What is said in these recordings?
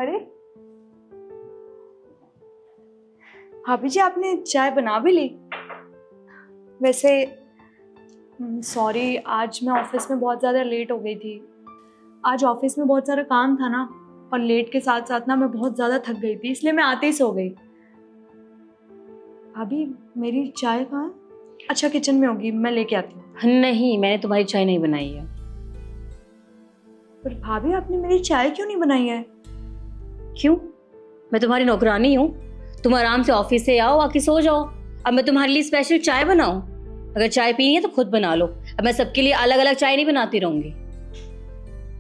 अरे भाभी जी, आपने चाय बना भी ली? वैसे सॉरी, आज मैं ऑफिस में बहुत ज़्यादा लेट हो गई थी। आज ऑफिस में बहुत सारा काम था ना, और लेट के साथ साथ ना मैं बहुत ज़्यादा थक गई थी, इसलिए मैं आते ही सो गई। भाभी मेरी चाय कहाँ है? अच्छा, किचन में होगी, मैं लेके आती हूँ। नहीं, मैंने तुम्हारी चाय नहीं बनाई है। पर भाभी आपने मेरी चाय क्यों नहीं बनाई है? क्यों? मैं तुम्हारी नौकरानी हूँ। तुम आराम से ऑफिस से आओ, आके सो जाओ। अब मैं तुम्हारे लिए स्पेशल चाय बनाऊं? अगर चाय पीनी है तो खुद बना लो। अब मैं सबके लिए अलग अलग चाय नहीं बनाती रहूंगी।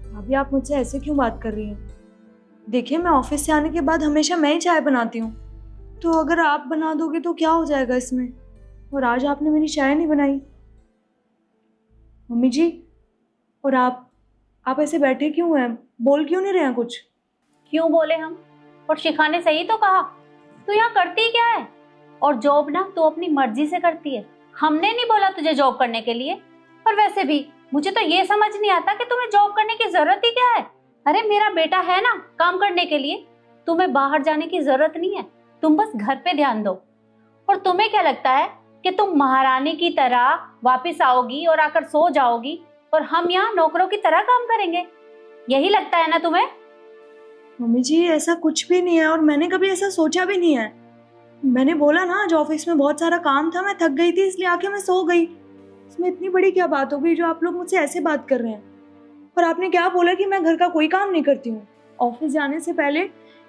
भाभी आप मुझसे ऐसे क्यों बात कर रही हैं? देखिए, मैं ऑफिस से आने के बाद हमेशा मैं ही चाय बनाती हूँ, तो अगर आप बना दोगे तो क्या हो जाएगा इसमें? और आज आपने मेरी चाय नहीं बनाई। मम्मी जी, और आप ऐसे बैठे क्यों हैं? बोल क्यों नहीं रहे हैं कुछ? क्यों बोले हम? और शिखा ने सही तो कहा, तू यहाँ करती क्या है? और जॉब ना तू अपनी मर्जी से करती है, हमने नहीं बोला तुझे जॉब करने के लिए। और वैसे भी मुझे तो ये समझ नहीं आता कि तुम्हें जॉब करने की जरूरत ही क्या है। अरे मेरा बेटा है ना काम करने के लिए, तुम्हें बाहर जाने की जरूरत नहीं है, तुम बस घर पे ध्यान दो। और तुम्हें क्या लगता है कि तुम महारानी की तरह वापस आओगी और आकर सो जाओगी और हम यहाँ नौकरों की तरह काम करेंगे? यही लगता है ना तुम्हें? मम्मी जी, ऐसा कुछ भी नहीं है, और मैंने कभी ऐसा सोचा भी नहीं है। मैंने बोला ना, आज ऑफिस में बहुत सारा काम था, मैं थक गई थी, इसलिए आके मैं सो गई। इसमें इतनी बड़ी क्या बात हो गई जो आप लोग मुझसे ऐसे बात कर रहे हैं? और आपने क्या बोला कि मैं घर का कोई काम नहीं करती हूँ? ऑफिस जाने से पहले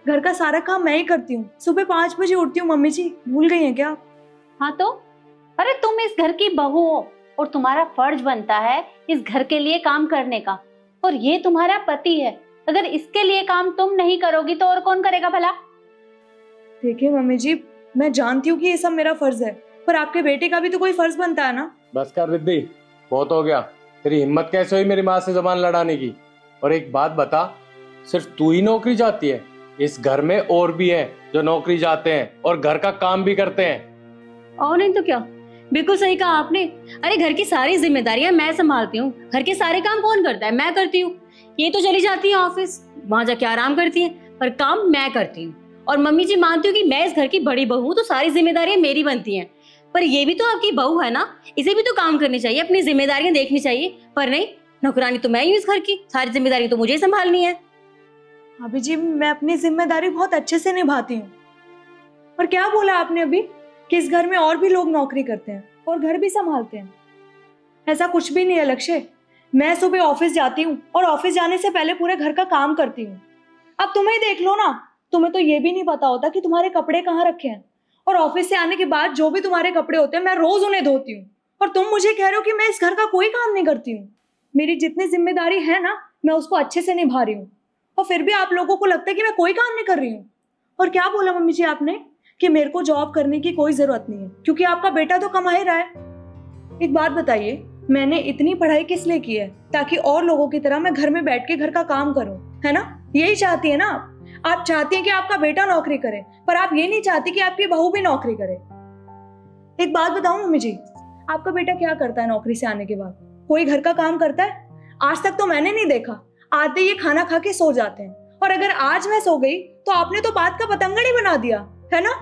घर का सारा काम मैं ही करती हूँ। सुबह 5 बजे उठती हूँ। मम्मी जी, भूल गई हैं क्या आप? हाँ तो, अरे तुम इस घर की बहू हो और तुम्हारा फर्ज बनता है इस घर के लिए काम करने का। और ये तुम्हारा पति है, अगर इसके लिए काम तुम नहीं करोगी तो और कौन करेगा भला? देखिए मम्मी जी, मैं जानती हूँ कि ये सब मेरा फर्ज है, पर आपके बेटे का भी तो कोई फर्ज बनता है ना। बस कर रिद्धि, बहुत हो गया। तेरी हिम्मत कैसे हुई मेरी माँ से जबान लड़ाने की? और एक बात बता, सिर्फ तू ही नौकरी जाती है? इस घर में और भी हैं जो नौकरी जाते हैं और घर का काम भी करते हैं। और नहीं तो क्या, बिल्कुल सही कहा आपने। अरे घर की सारी जिम्मेदारियां मैं संभालती हूँ, घर के सारे काम कौन करता है? मैं करती हूँ। ये तो चली जाती है ऑफिस, वहां जाके आराम करती है, पर काम मैं करती हूँ। और मम्मी जी मानती हूँ कि मैं इस घर की बड़ी बहू हूँ, तो सारी जिम्मेदारियां मेरी बनती हैं। पर ये भी तो आपकी बहू है ना, इसे भी तो काम करनी चाहिए, अपनी जिम्मेदारियां देखनी चाहिए। पर नहीं, नौकरानी तो मैं ही हूँ इस घर की, सारी जिम्मेदारी तो मुझे ही संभालनी है। अभी जी, मैं अपनी जिम्मेदारी बहुत अच्छे से निभाती हूँ। और क्या बोला आपने अभी कि इस घर में और भी लोग नौकरी करते हैं और घर भी संभालते हैं? ऐसा कुछ भी नहीं है लक्ष्य। मैं सुबह ऑफिस जाती हूँ और ऑफिस जाने से पहले पूरे घर का काम करती हूँ। अब तुम्हें देख लो ना, तुम्हें तो ये भी नहीं पता होता कि तुम्हारे कपड़े कहाँ रखे हैं। और ऑफिस से आने के बाद जो भी तुम्हारे कपड़े होते हैं, मैं रोज उन्हें धोती हूँ। और तुम मुझे कह रहे हो कि मैं इस घर का कोई काम नहीं करती हूँ। मेरी जितनी जिम्मेदारी है ना, मैं उसको अच्छे से निभा रही हूँ, और फिर भी आप लोगों को लगता है कि मैं कोई काम नहीं कर रही हूँ। और क्या बोला मम्मी जी आपने कि मेरे को जॉब करने की कोई जरूरत नहीं है क्योंकि आपका बेटा तो कमा ही रहा है। एक बात बताइए, मैंने इतनी पढ़ाई किस लिए की है? ताकि और लोगों की तरह मैं घर में बैठ के घर का काम करूं, है ना? यही चाहती है ना आप चाहती हैं कि आपका बेटा नौकरी करे, पर आप ये नहीं चाहती कि आपकी बहू भी नौकरी करे। एक बात बताऊं मम्मी जी, आपका बेटा क्या करता है नौकरी से आने के बाद? कोई घर का काम करता है? आज तक तो मैंने नहीं देखा। आते ही खाना खा के सो जाते हैं, और अगर आज मैं सो गई तो आपने तो बात का पतंगड़ ही बना दिया, है ना?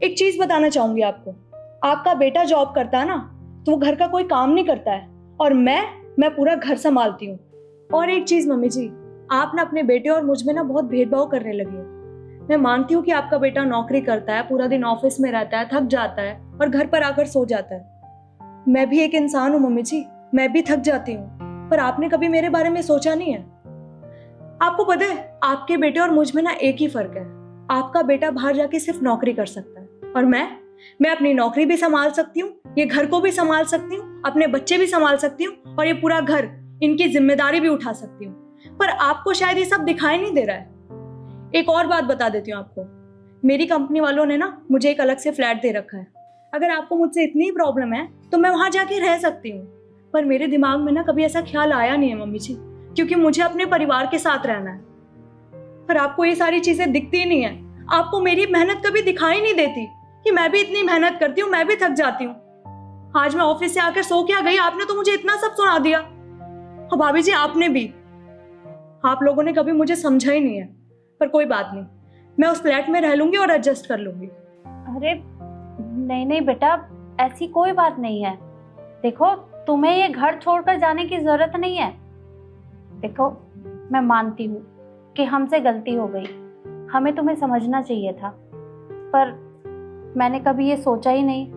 एक चीज बताना चाहूंगी आपको, आपका बेटा जॉब करता है ना, तो वो घर का कोई काम नहीं करता है, और मैं पूरा घर संभालती हूँ। और एक चीज मम्मी जी, आप ना अपने बेटे और मुझ में ना बहुत भेदभाव करने लगी है। मैं मानती हूँ कि आपका बेटा नौकरी करता है, पूरा दिन ऑफिस में रहता है, थक जाता है और घर पर आकर सो जाता है। मैं भी एक इंसान हूँ मम्मी जी, मैं भी थक जाती हूँ, पर आपने कभी मेरे बारे में सोचा नहीं है। आपको पता है, आपके बेटे और मुझ में ना एक ही फर्क है। आपका बेटा बाहर जाके सिर्फ नौकरी कर सकता है, और मैं अपनी नौकरी भी संभाल सकती हूँ, ये घर को भी संभाल सकती हूँ, अपने बच्चे भी संभाल सकती हूँ, और ये पूरा घर, इनकी जिम्मेदारी भी उठा सकती हूँ। पर आपको शायद ये सब दिखाई नहीं दे रहा है। एक और बात बता देती हूँ आपको, मेरी कंपनी वालों ने ना मुझे एक अलग से फ्लैट दे रखा है। अगर आपको मुझसे इतनी प्रॉब्लम है तो मैं वहां जाके रह सकती हूँ, पर मेरे दिमाग में ना कभी ऐसा ख्याल आया नहीं है मम्मी जी, क्योंकि मुझे अपने परिवार के साथ रहना है। पर आपको ये सारी चीजें दिखती ही नहीं है। आपको मेरी मेहनत कभी दिखाई नहीं देती कि मैं भी इतनी मेहनत करती हूँ, मैं भी थक जाती हूँ। आज मैं ऑफिस से आकर सो क्या गई, आपने तो मुझे इतना सब सुना दिया। और भाभी जी आपने भी, आप लोगों ने कभी मुझे समझा ही नहीं है। पर कोई बात नहीं, मैं उस फ्लैट में रह लूंगी और एडजस्ट कर लूंगी। अरे नहीं नहीं बेटा, ऐसी कोई बात नहीं है। देखो, तुम्हें ये घर छोड़कर जाने की जरूरत नहीं है। देखो, मैं मानती हूँ कि हमसे गलती हो गई, हमें तुम्हें समझना चाहिए था, पर मैंने कभी ये सोचा ही नहीं।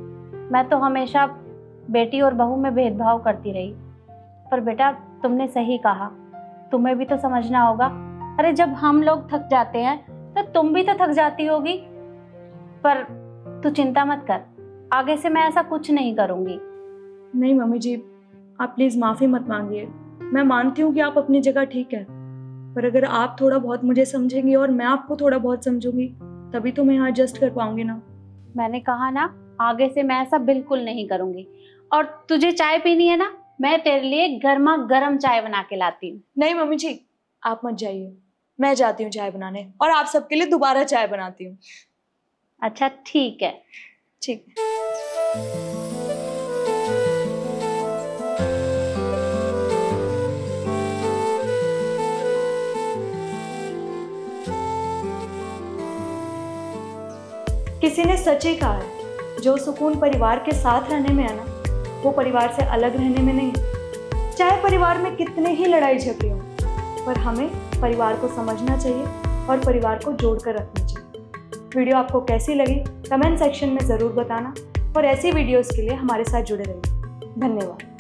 मैं तो हमेशा बेटी और बहू में भेदभाव करती रही। पर बेटा, तुमने सही कहा, तुम्हें भी तो समझना होगा। अरे जब हम लोग थक जाते हैं तो तुम भी तो थक जाती होगी। पर तू चिंता मत कर, आगे से मैं ऐसा कुछ नहीं करूँगी। नहीं मम्मी जी, आप प्लीज़ माफ़ी मत मांगिए। मैं मानती हूँ कि आप अपनी जगह ठीक है, पर अगर आप थोड़ा बहुत मुझे समझेंगी और मैं आपको थोड़ा बहुत समझूंगी, तभी तो मैं यहाँ एडजस्ट कर पाऊंगी ना। मैंने कहा ना, आगे से मैं ऐसा बिल्कुल नहीं करूँगी। और तुझे चाय पीनी है ना, मैं तेरे लिए गर्मा गर्म चाय बना के लाती हूँ। नहीं मम्मी जी, आप मत जाइए, मैं जाती हूँ चाय बनाने और आप सबके लिए दोबारा चाय बनाती हूँ। अच्छा ठीक है। ठीक है। किसी ने सच ही कहा है, जो सुकून परिवार के साथ रहने में है ना, वो परिवार से अलग रहने में नहीं। चाहे परिवार में कितने ही लड़ाई झगड़े हों, पर हमें परिवार को समझना चाहिए और परिवार को जोड़कर रखना चाहिए। वीडियो आपको कैसी लगी कमेंट सेक्शन में ज़रूर बताना और ऐसी वीडियोस के लिए हमारे साथ जुड़े रहिए। धन्यवाद।